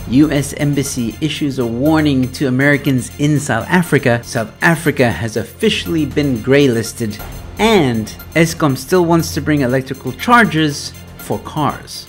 U.S. Embassy issues a warning to Americans in South Africa. South Africa has officially been grey-listed, and Eskom still wants to bring electrical chargers for cars.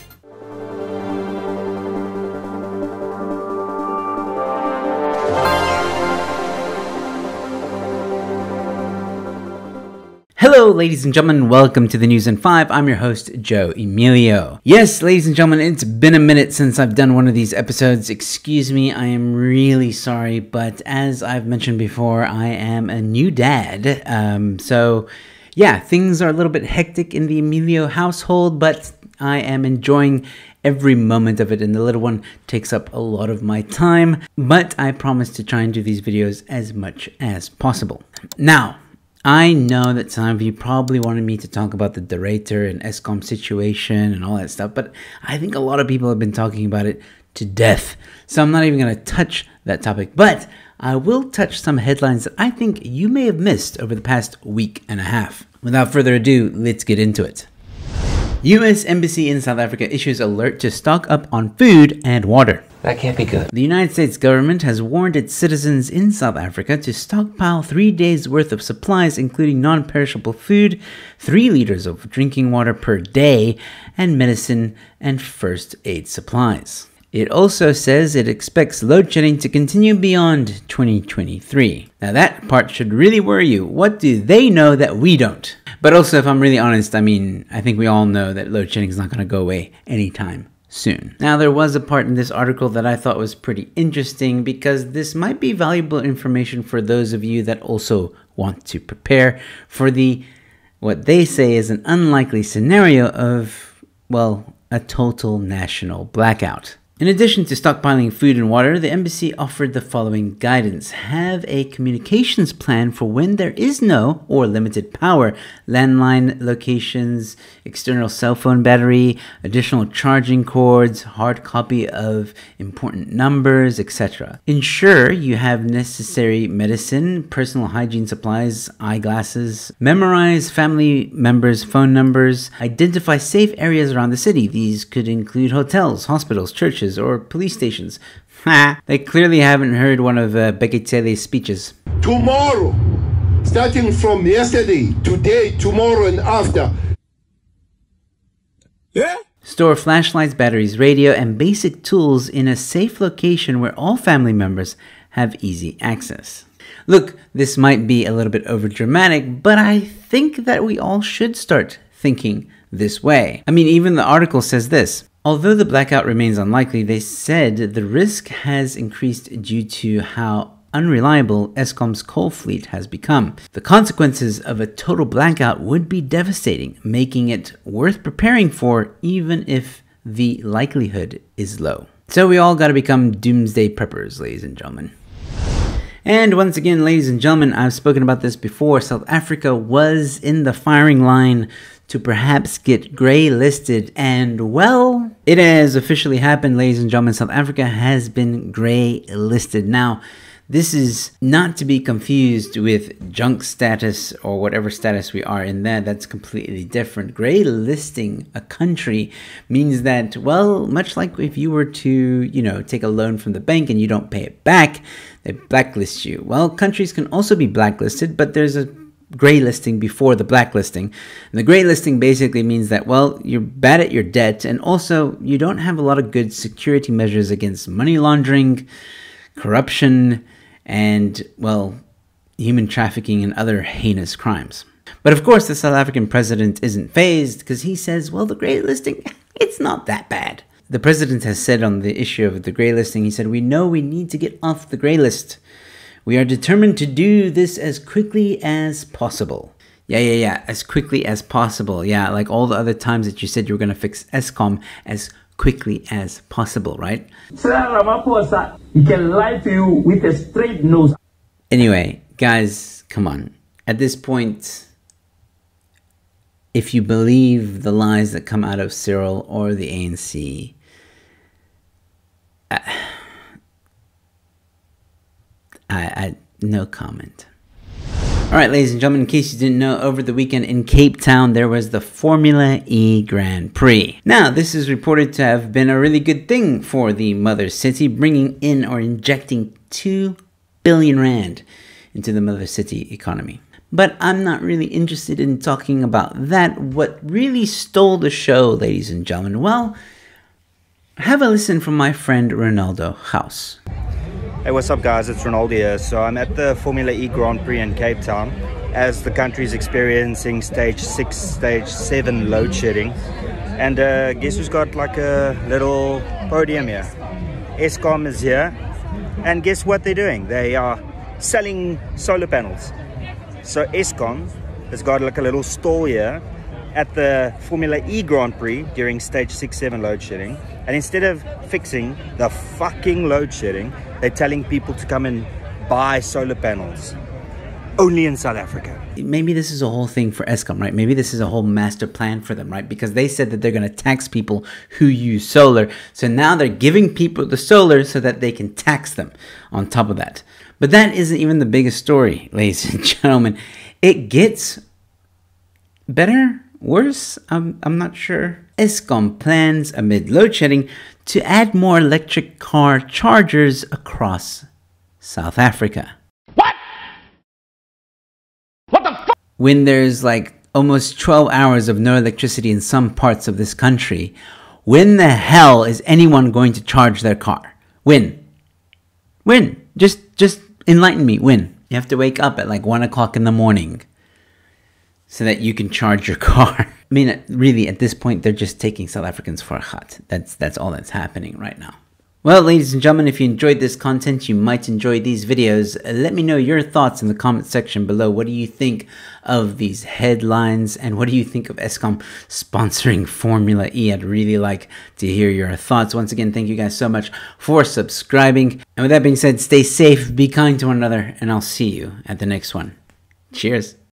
Hello ladies and gentlemen, welcome to the News in 5. I'm your host, Joe Emilio. Yes, ladies and gentlemen, it's been a minute since I've done one of these episodes. Excuse me, I am really sorry, but as I've mentioned before, I am a new dad. So yeah, things are a little bit hectic in the Emilio household, but I am enjoying every moment of it, and the little one takes up a lot of my time, but I promise to try and do these videos as much as possible. Now, I know that some of you probably wanted me to talk about the Director and Eskom situation and all that stuff, but I think a lot of people have been talking about it to death. So I'm not even going to touch that topic, but I will touch some headlines that I think you may have missed over the past week and a half. Without further ado, let's get into it. U.S. Embassy in South Africa issues alert to stock up on food and water. That can't be good. The United States government has warned its citizens in South Africa to stockpile 3 days worth of supplies, including non-perishable food, 3 liters of drinking water per day, and medicine and first aid supplies. It also says it expects load shedding to continue beyond 2023. Now that part should really worry you. What do they know that we don't? But also, if I'm really honest, I think we all know that load shedding is not going to go away anytime soon. Now, there was a part in this article that I thought was pretty interesting because this might be valuable information for those of you that also want to prepare for what they say is an unlikely scenario of, well, a total national blackout. In addition to stockpiling food and water, the embassy offered the following guidance. Have a communications plan for when there is no or limited power, landline locations, external cell phone battery, additional charging cords, hard copy of important numbers, etc. Ensure you have necessary medicine, personal hygiene supplies, eyeglasses. Memorize family members' phone numbers. Identify safe areas around the city. These could include hotels, hospitals, churches, or police stations. Ha! They clearly haven't heard one of Beketele's speeches. Tomorrow, starting from yesterday, today, tomorrow, and after. Yeah? Store flashlights, batteries, radio, and basic tools in a safe location where all family members have easy access. Look, this might be a little bit overdramatic, but I think that we all should start thinking this way. Even the article says this. Although the blackout remains unlikely, they said the risk has increased due to how unreliable Eskom's coal fleet has become. The consequences of a total blackout would be devastating, making it worth preparing for even if the likelihood is low. So we all got to become doomsday preppers, ladies and gentlemen. And once again, ladies and gentlemen, I've spoken about this before. South Africa was in the firing line to perhaps get grey listed, and well, it has officially happened, ladies and gentlemen. South Africa has been grey listed. Now, this is not to be confused with junk status or whatever status we are in there. That's completely different. Grey listing a country means that, well, much like if you were to, take a loan from the bank and you don't pay it back, they blacklist you. Well, countries can also be blacklisted, but there's a gray listing before the blacklisting. And the gray listing basically means that, well, you're bad at your debt, and also you don't have a lot of good security measures against money laundering, corruption, and, well, human trafficking and other heinous crimes. But of course, the South African president isn't fazed because he says, well, the gray listing, it's not that bad. The president has said on the issue of the gray listing, he said, we know we need to get off the gray list. We are determined to do this as quickly as possible. Yeah, as quickly as possible. Yeah, like all the other times that you said you were going to fix Eskom as quickly as possible, right? Cyril Ramaphosa, he can lie to you with a straight nose. Anyway, guys, come on. At this point, if you believe the lies that come out of Cyril or the ANC, no comment. Alright, ladies and gentlemen, in case you didn't know, over the weekend in Cape Town, there was the Formula E Grand Prix. Now, this is reported to have been a really good thing for the mother city, bringing in or injecting 2 billion rand into the mother city economy. But I'm not really interested in talking about that. What really stole the show, ladies and gentlemen, well, have a listen from my friend Ronaldo House. Hey, what's up guys, it's Ronaldo here. So I'm at the Formula E Grand Prix in Cape Town as the country is experiencing stage 6, stage 7 load shedding. And guess who's got like a little podium here? Eskom is here. And guess what they're doing? They are selling solar panels. So Eskom has got like a little stall here at the Formula E Grand Prix during stage 6, 7 load shedding. And instead of fixing the fucking load shedding, they're telling people to come and buy solar panels. Only in South Africa. Maybe this is a whole thing for Eskom, right? Maybe this is a whole master plan for them, right? Because they said that they're going to tax people who use solar. So now they're giving people the solar so that they can tax them on top of that. But that isn't even the biggest story, ladies and gentlemen. It gets better, worse, I'm not sure. Eskom plans amid load shedding to add more electric car chargers across South Africa. What? What the fuck? When there's like almost 12 hours of no electricity in some parts of this country, when the hell is anyone going to charge their car? When? Just enlighten me. When? You have to wake up at like 1 o'clock in the morning so that you can charge your car. I mean, really, at this point, they're just taking South Africans for a hut. That's all that's happening right now. Well, ladies and gentlemen, if you enjoyed this content, you might enjoy these videos. Let me know your thoughts in the comment section below. What do you think of these headlines? And what do you think of Eskom sponsoring Formula E? I'd really like to hear your thoughts. Once again, thank you guys so much for subscribing. And with that being said, stay safe, be kind to one another, and I'll see you at the next one. Cheers.